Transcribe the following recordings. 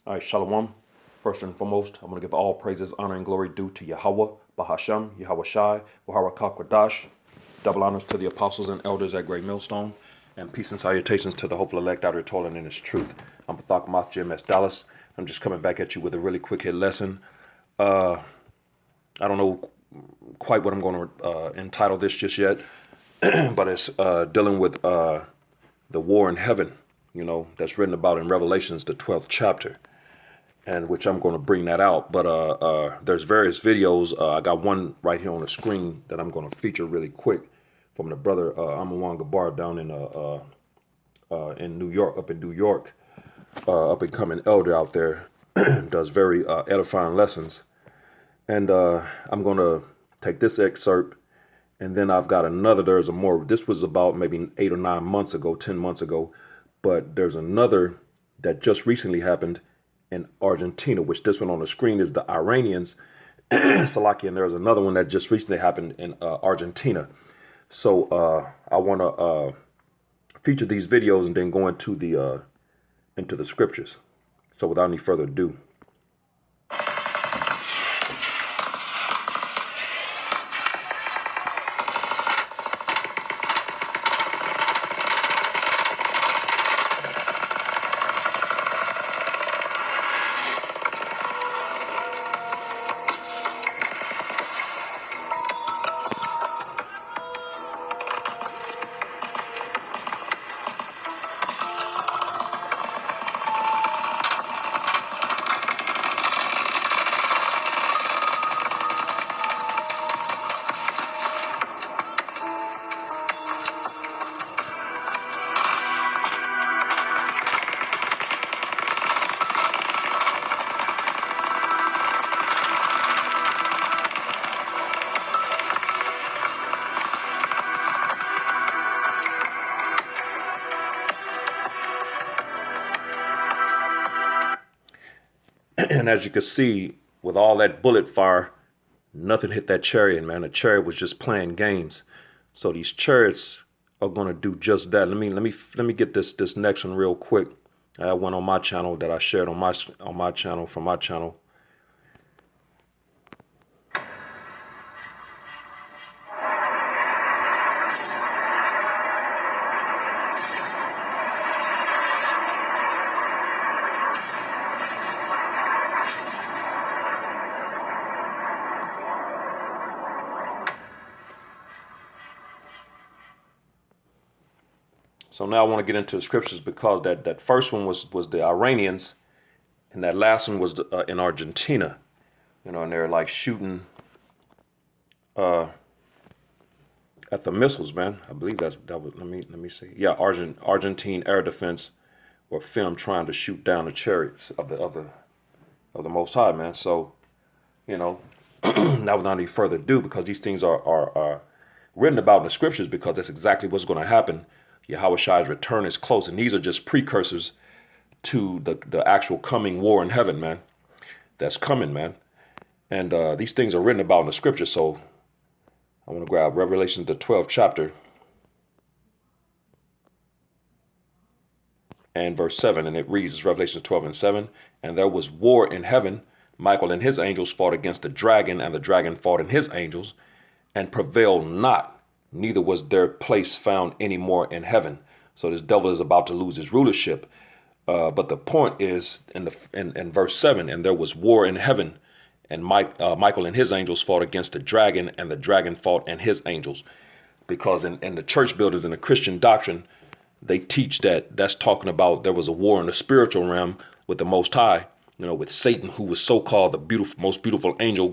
All right, Shalom. First and foremost, I'm going to give all praises, honor, and glory due to Yahweh, Bahasham, Yahweh Shai, Wahara Kakwadash. Double honors to the apostles and elders at Great Millstone, and peace and salutations to the hopeful elect out here toiling in his truth. I'm Pathak Math GMS Dallas. I'm just coming back at you with a really quick hit lesson. I don't know quite what I'm going to entitle this just yet, but it's dealing with the war in heaven, that's written about in Revelations, the 12th chapter. And which I'm going to bring that out. But there's various videos. I got one right here on the screen that I'm going to feature really quick from the brother Amawan Gabar down in New York, up in New York, up and coming elder out there, does very edifying lessons. And I'm going to take this excerpt, and then I've got another. There's a more. This was about maybe 8 or 9 months ago, 10 months ago, but there's another that just recently happened in Argentina, which this one on the screen is the Iranians, Salaki, and there's another one that just recently happened in Argentina. So I want to feature these videos and then go into the scriptures. So without any further ado. And as you can see, with all that bullet fire, nothing hit that chariot, man. The chariot was just playing games. So these chariots are going to do just that. Let me get this next one real quick. I have one on my channel that I shared on my channel from my channel. So now I want to get into the scriptures because that first one was the Iranians, and that last one was in Argentina, and they're like shooting uh, at the missiles, man. I believe that was. Let me see. Yeah, Argentine air defense were filmed trying to shoot down the chariots of the Most High, man. So now without any further ado, because these things are written about in the scriptures, because that's exactly what's going to happen. Yahweh Shai's return is close, and these are just precursors to the actual coming war in heaven, man. That's coming, man. And these things are written about in the scripture. So I want to grab Revelation, the 12th chapter, and verse 7. And it reads, Revelation 12 and 7. And there was war in heaven. Michael and his angels fought against the dragon, and the dragon fought and his angels, and prevailed not. Neither was their place found any more in heaven. So this devil is about to lose his rulership. But the point is in verse 7, and there was war in heaven, and Michael and his angels fought against the dragon, and the dragon fought and his angels. Because in the church builders in the Christian doctrine, they teach that that's talking about there was a war in the spiritual realm with the Most High, with Satan, who was so-called the most beautiful angel,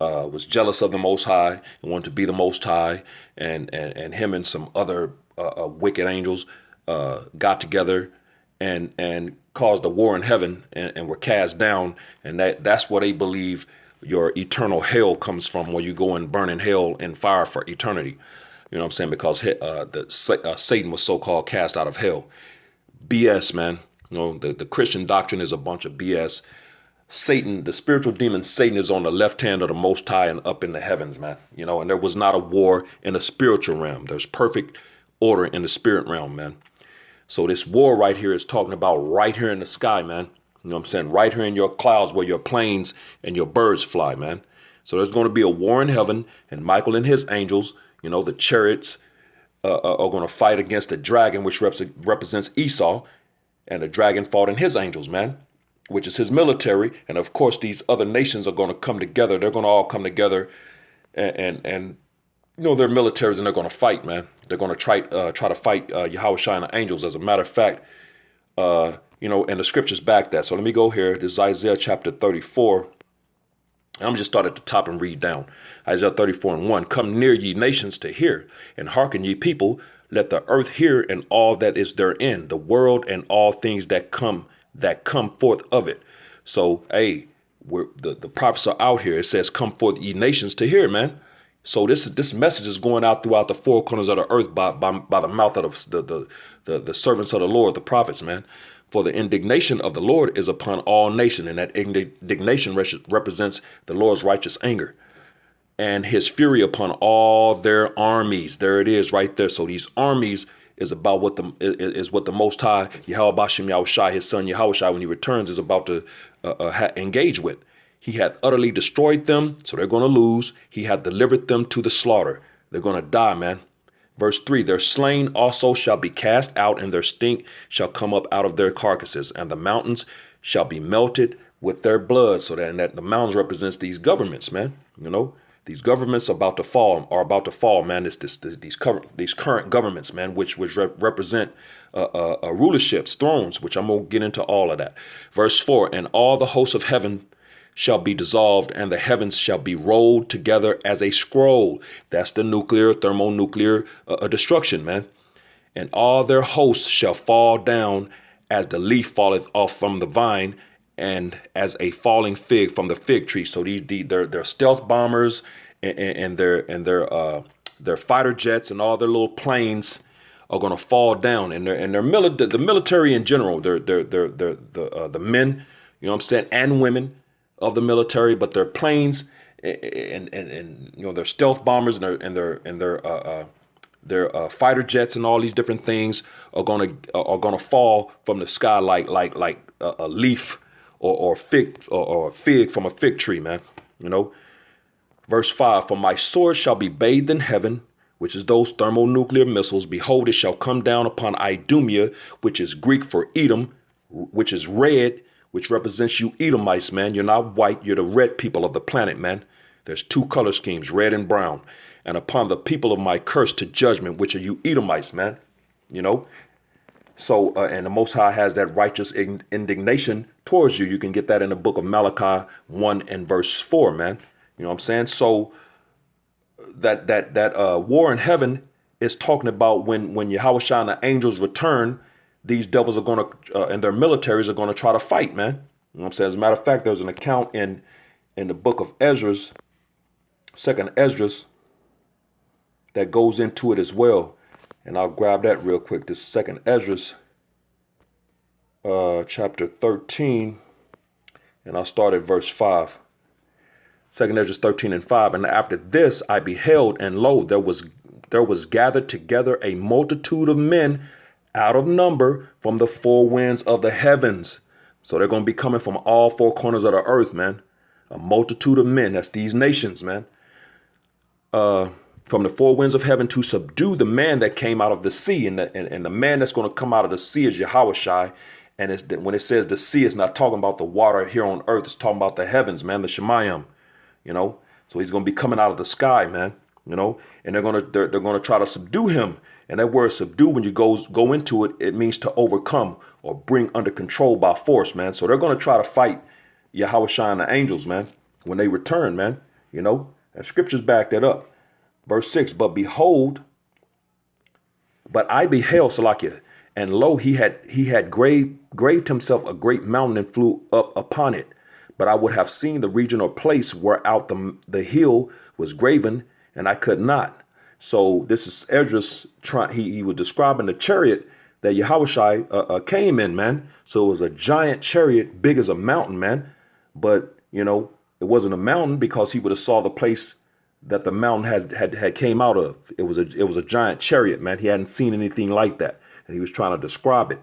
was jealous of the Most High and wanted to be the Most High, and him and some other wicked angels got together and caused a war in heaven and were cast down, and that's where they believe your eternal hell comes from, where you go and burn in hell and fire for eternity. You know what I'm saying? Because Satan was so-called cast out of hell. BS, man. The Christian doctrine is a bunch of BS. Satan, the spiritual demon Satan, is on the left hand of the Most High and up in the heavens, man. And there was not a war in the spiritual realm. There's perfect order in the spirit realm, man. So this war right here is talking about right here in the sky, man. You know what I'm saying? Right here in your clouds where your planes and your birds fly, man. So there's going to be a war in heaven, and Michael and his angels, the chariots are going to fight against the dragon, which represents Esau, and the dragon fought in his angels, man, which is his military. And of course, these other nations are going to come together. They're going to all come together, and their militaries, and they're going to fight, man. They're going to try to fight Yahushua and the angels. As a matter of fact, and the scriptures back that. So let me go here. This is Isaiah chapter 34. And I'm just start at the top and read down. Isaiah 34:1. Come near, ye nations, to hear, and hearken, ye people. Let the earth hear, and all that is therein, the world and all things that come forth of it. So, hey, the prophets are out here. It says, "Come forth, ye nations, to hear," man. So this message is going out throughout the four corners of the earth by the mouth of the servants of the Lord, the prophets, man. For the indignation of the Lord is upon all nations, and that indignation represents the Lord's righteous anger, and his fury upon all their armies. There it is, right there. So these armies is about what the Most High Yahweh Bashem Yahushai, his son Yahushai, when he returns, is about to engage with. He hath utterly destroyed them, so they're going to lose. He hath delivered them to the slaughter. They're going to die, man. Verse 3, their slain also shall be cast out, and their stink shall come up out of their carcasses, and the mountains shall be melted with their blood. So that the mountains represents these governments, man. These governments are about to fall, man. These current governments, man, which represent rulerships, thrones, which I'm going to get into all of that. Verse 4, and all the hosts of heaven shall be dissolved, and the heavens shall be rolled together as a scroll. That's the thermonuclear destruction, man. And all their hosts shall fall down as the leaf falleth off from the vine, and as a falling fig from the fig tree. So they're stealth bombers, and their fighter jets and all their little planes are going to fall down, and the military in general, they're the men, what I'm saying, and women of the military, but their planes and their stealth bombers and their fighter jets and all these different things are gonna fall from the sky like a leaf or a fig from a fig tree, man. Verse 5, for my sword shall be bathed in heaven, which is those thermonuclear missiles. Behold, it shall come down upon Idumea, which is Greek for Edom, which is red, which represents you Edomites, man. You're not white. You're the red people of the planet, man. There's two color schemes, red and brown. And upon the people of my curse to judgment, which are you Edomites, man. So, and the Most High has that righteous indignation towards you. You can get that in the book of Malachi 1 and verse 4, man. You know what I'm saying? So that war in heaven is talking about when Yahushua and the angels return. These devils are going to, and their militaries are going to try to fight, man. You know what I'm saying? As a matter of fact, there's an account in the book of Esdras, second Esdras, that goes into it as well. And I'll grab that real quick. This second Esdras, chapter 13, and I'll start at verse 5. Second Esdras 13 and 5. And after this I beheld, and lo, there was gathered together a multitude of men out of number from the four winds of the heavens. So they're going to be coming from all four corners of the earth, man. A multitude of men. That's these nations, man. From the four winds of heaven to subdue the man that came out of the sea. And the man that's going to come out of the sea is Yahushai. And when it says the sea, it's not talking about the water here on earth. It's talking about the heavens, man, the Shemayim, So he's going to be coming out of the sky, man, and they're going to try to subdue him. And that word subdue, when you go into it, it means to overcome or bring under control by force, man. So they're going to try to fight Yahushua and the angels, man, when they return, man, and scriptures back that up. Verse 6, but I beheld, Salakia, and lo, he had graved himself a great mountain and flew up upon it. But I would have seen the region or place where out the hill was graven, and I could not. So this is Esdras he was describing the chariot that Yahushua came in, man. So it was a giant chariot, big as a mountain, man. But it wasn't a mountain because he would have saw the place that the mountain had came out of. It was a giant chariot, man. He hadn't seen anything like that, and he was trying to describe it,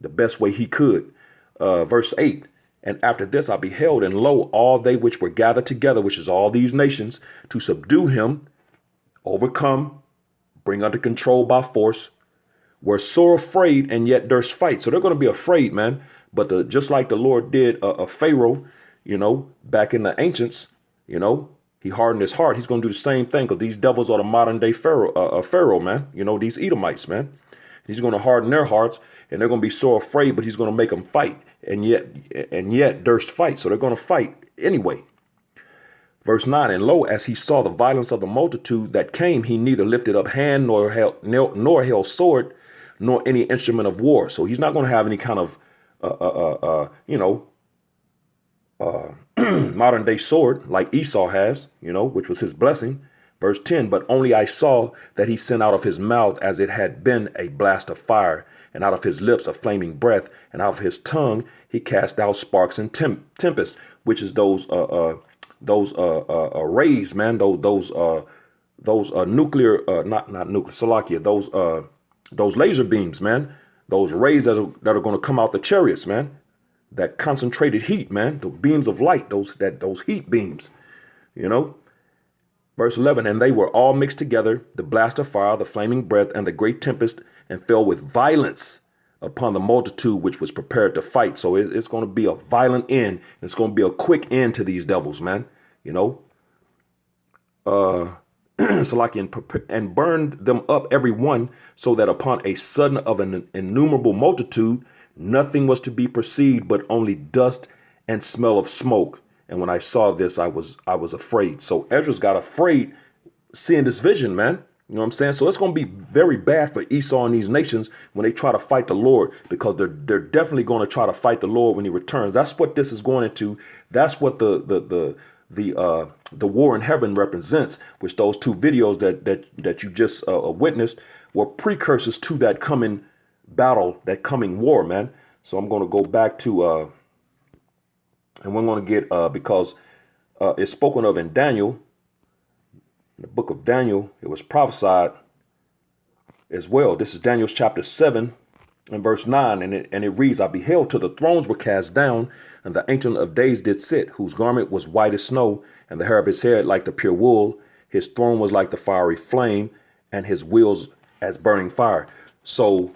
the best way he could. Verse 8. And after this I beheld, and lo, all they which were gathered together, which is all these nations, to subdue him, overcome, bring under control by force, were sore afraid, and yet durst fight. So they're going to be afraid, man. But just like the Lord did a Pharaoh, back in the ancients, he hardened his heart. He's going to do the same thing, because these devils are the modern day Pharaoh, man. These Edomites, man. He's going to harden their hearts, and they're going to be so afraid, but he's going to make them fight, and yet durst fight. So they're going to fight anyway. Verse 9, and lo, as he saw the violence of the multitude that came, he neither lifted up hand nor held sword, nor any instrument of war. So he's not going to have any kind of, modern day sword like Esau has, which was his blessing. Verse 10, but only I saw that he sent out of his mouth as it had been a blast of fire, and out of his lips a flaming breath, and out of his tongue he cast out sparks and tempest, which is those rays, man, those nuclear, not nuclear, Salakia, those laser beams, man, those rays that are going to come out the chariots, man, that concentrated heat, man, the beams of light, those heat beams, Verse 11, and they were all mixed together, the blast of fire, the flaming breath, and the great tempest, and fell with violence upon the multitude which was prepared to fight. So it's going to be a violent end. It's going to be a quick end to these devils, man. And burned them up every one, so that upon a sudden of an innumerable multitude, nothing was to be perceived but only dust and smell of smoke. And when I saw this, I was afraid. So Ezra's got afraid seeing this vision, man. You know what I'm saying? So it's going to be very bad for Esau and these nations when they try to fight the Lord, because they're definitely going to try to fight the Lord when he returns. That's what this is going into. That's what the war in heaven represents, which those two videos that you just witnessed were precursors to that coming battle, that coming war, man. So I'm going to go back to and we're going to get because it's spoken of in Daniel, in the book of Daniel. It was prophesied as well. This is Daniel's chapter 7 and verse 9, and it reads, I beheld till the thrones were cast down, and the Ancient of Days did sit, whose garment was white as snow, and the hair of his head like the pure wool. His throne was like the fiery flame, and his wheels as burning fire. So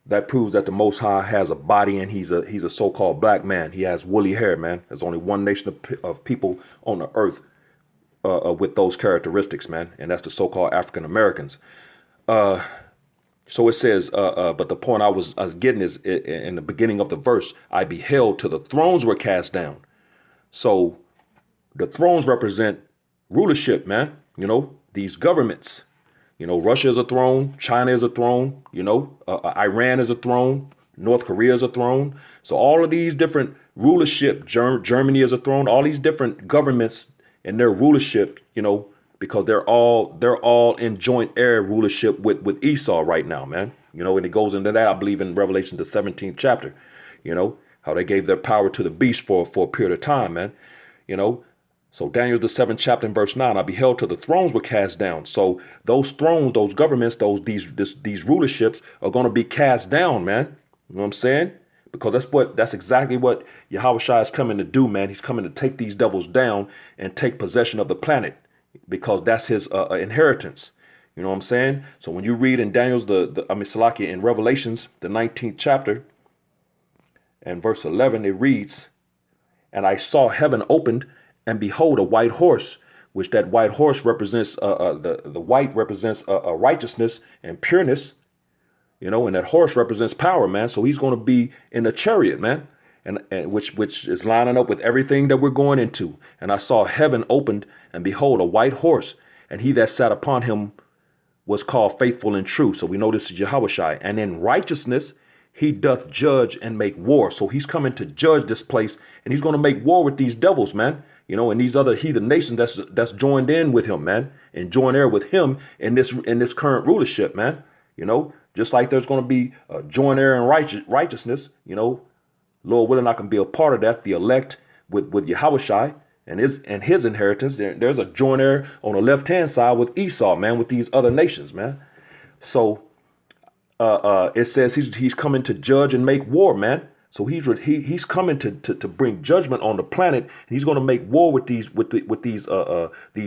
that proves that the Most High has a body, and he's a so-called black man. He has woolly hair, man. There's only one nation of people on the earth with those characteristics, man, and that's the so-called African Americans. So it says, but the point I was getting is in the beginning of the verse, I beheld till the thrones were cast down. So the thrones represent rulership, man. These governments. Russia is a throne, China is a throne, Iran is a throne, North Korea is a throne. So all of these different rulership, Germany is a throne, all these different governments and their rulership, because they're all in joint heir rulership with Esau right now, man. And it goes into that, I believe, in Revelation, the 17th chapter, how they gave their power to the beast for a period of time, man. So Daniel, the 7th chapter and verse 9, I beheld till the thrones were cast down. So those thrones, those governments, these rulerships are going to be cast down, man. You know what I'm saying? Because that's exactly what Yahushua is coming to do, man. He's coming to take these devils down and take possession of the planet, because that's his inheritance. You know what I'm saying? So when you read in Daniel's, Salakia, in Revelations, the 19th chapter and verse 11, it reads, and I saw heaven opened, and behold, a white horse, which that white horse represents, the white represents righteousness and pureness, and that horse represents power, man. So he's going to be in a chariot, man, and which is lining up with everything that we're going into. And I saw heaven opened, and behold, a white horse, and he that sat upon him was called Faithful and True. So we know this is Yahushua. And in righteousness he doth judge and make war. So he's coming to judge this place, and he's going to make war with these devils, man. And these other heathen nations that's joined in with him, man, and join heir with him in this current rulership, man. Just like there's going to be a joint heir in righteousness, Lord willing, I can be a part of that. The elect with Yahushua and his inheritance. There's a joint heir on the left hand side with Esau, man, with these other nations, man. So it says he's coming to judge and make war, man. So he's coming to bring judgment on the planet. He's going to make war with these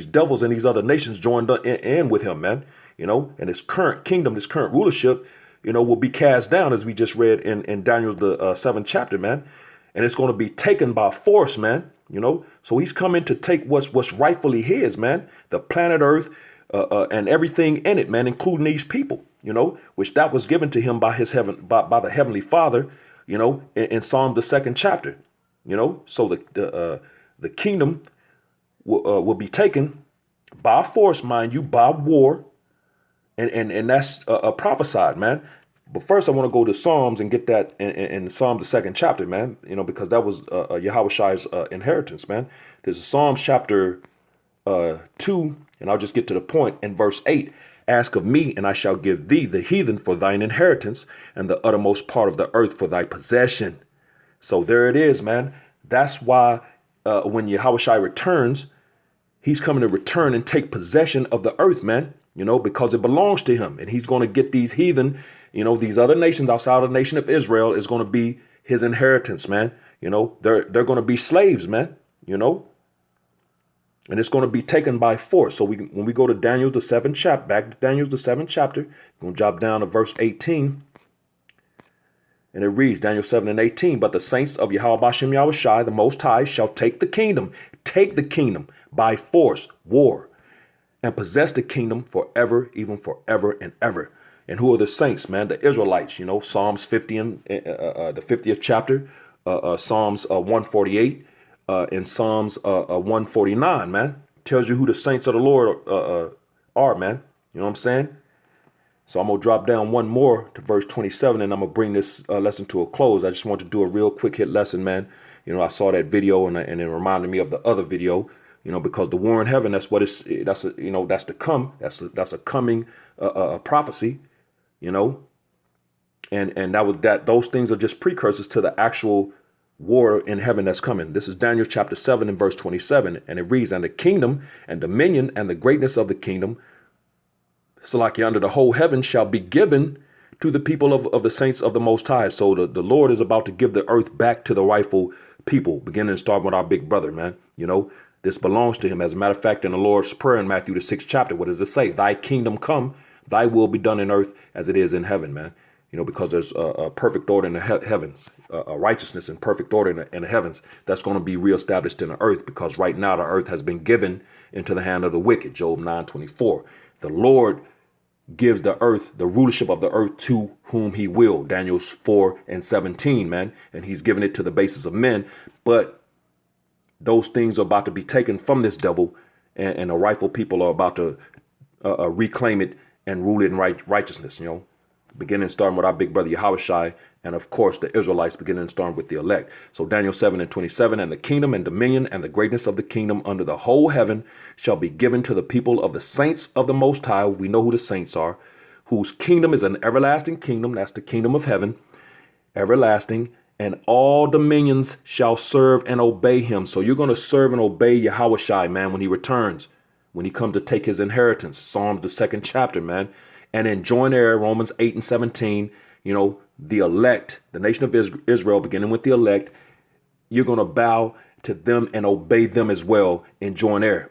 devils and these other nations joined in with him, man. And his current kingdom, this current rulership, will be cast down, as we just read in Daniel the seventh chapter, man. And it's going to be taken by force, man. So he's coming to take what's rightfully his, man. The planet Earth, and everything in it, man, including these people, which that was given to him by his by the heavenly Father, in Psalm the second chapter, So the kingdom will be taken by force, mind you, by war, and that's prophesied, man. But first, I want to go to Psalms and get that in Psalm the second chapter, man. Because that was Yahweh Shai's inheritance, man. There's a Psalms chapter 2, and I'll just get to the point. In verse 8, ask of me, and I shall give thee the heathen for thine inheritance, and the uttermost part of the earth for thy possession. So there it is, man. That's why when Yahweh Shai returns, he's coming to return and take possession of the earth, man, because it belongs to him. And he's going to get these heathen, these other nations outside of the nation of Israel is going to be his inheritance, man. They're going to be slaves, man, and it's going to be taken by force. So when we go to Daniel the seventh chapter, back to Daniel the seventh chapter, we're going to drop down to verse 18. And it reads, Daniel 7:18, but the saints of Yahweh Bashem Yahweh Shai, the Most High, shall take the kingdom by force, war, and possess the kingdom forever, even forever and ever. And who are the saints, man? The Israelites, Psalms 50 and the 50th chapter, Psalms 148, and Psalms 149, man. Tells you who the saints of the Lord are, man. You know what I'm saying? So I'm going to drop down one more to verse 27, and I'm going to bring this lesson to a close. I just want to do a real quick hit lesson, man. I saw that video, and it reminded me of the other video, because the war in heaven, that's to come. That's a coming prophecy, and those things are just precursors to the actual war in heaven that's coming. This is Daniel chapter 7 and verse 27, and it reads, and the kingdom and dominion and the greatness of the kingdom, Salaki, under the whole heaven shall be given to the people of the saints of the Most High. So the Lord is about to give the earth back to the rightful people, beginning and starting with our big brother, man. This belongs to him. As a matter of fact, in the Lord's Prayer in Matthew the 6th chapter, what does it say? Thy kingdom come, thy will be done in earth as it is in heaven, man. Because there's a perfect order in the heavens, a righteousness and perfect order in the heavens that's going to be reestablished in the earth, because right now the earth has been given into the hand of the wicked, Job 9:24. The Lord gives the earth, the rulership of the earth, to whom he will, Daniel 4:17, man. And he's given it to the basis of men. But those things are about to be taken from this devil, and the rightful people are about to reclaim it and rule it in righteousness, beginning and starting with our big brother Yahweh Shai, and of course the Israelites, beginning and starting with the elect. So Daniel 7:27, and the kingdom and dominion and the greatness of the kingdom under the whole heaven shall be given to the people of the saints of the Most High. We know who the saints are, whose kingdom is an everlasting kingdom. That's the kingdom of heaven, everlasting, and all dominions shall serve and obey him. So you're going to serve and obey Yahweh Shai, man, when he returns, when he comes to take his inheritance. Psalms the 2nd chapter, man. And then join heir, Romans 8:17, the elect, the nation of Israel, beginning with the elect, you're going to bow to them and obey them as well and join heir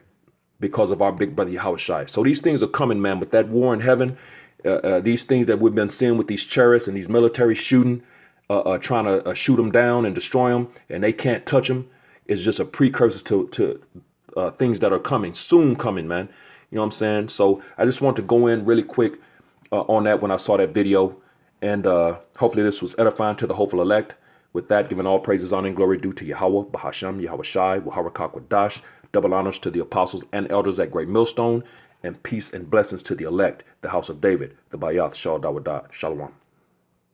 because of our big brother Yahweh Shai. So these things are coming, man, with that war in heaven, these things that we've been seeing with these chariots and these military shooting, trying to shoot them down and destroy them, and they can't touch them, is just a precursor to things that are coming, soon coming, man. You know what I'm saying? So I just want to go in really quick on that when I saw that video. And hopefully this was edifying to the hopeful elect. With that, giving all praises, honor, and glory due to Yahweh, Bahasham, Yahweh Shai, Waharakak Wadash, double honors to the apostles and elders at Great Millstone, and peace and blessings to the elect, the house of David, the Bayath, Shal Dawadah, Shalom.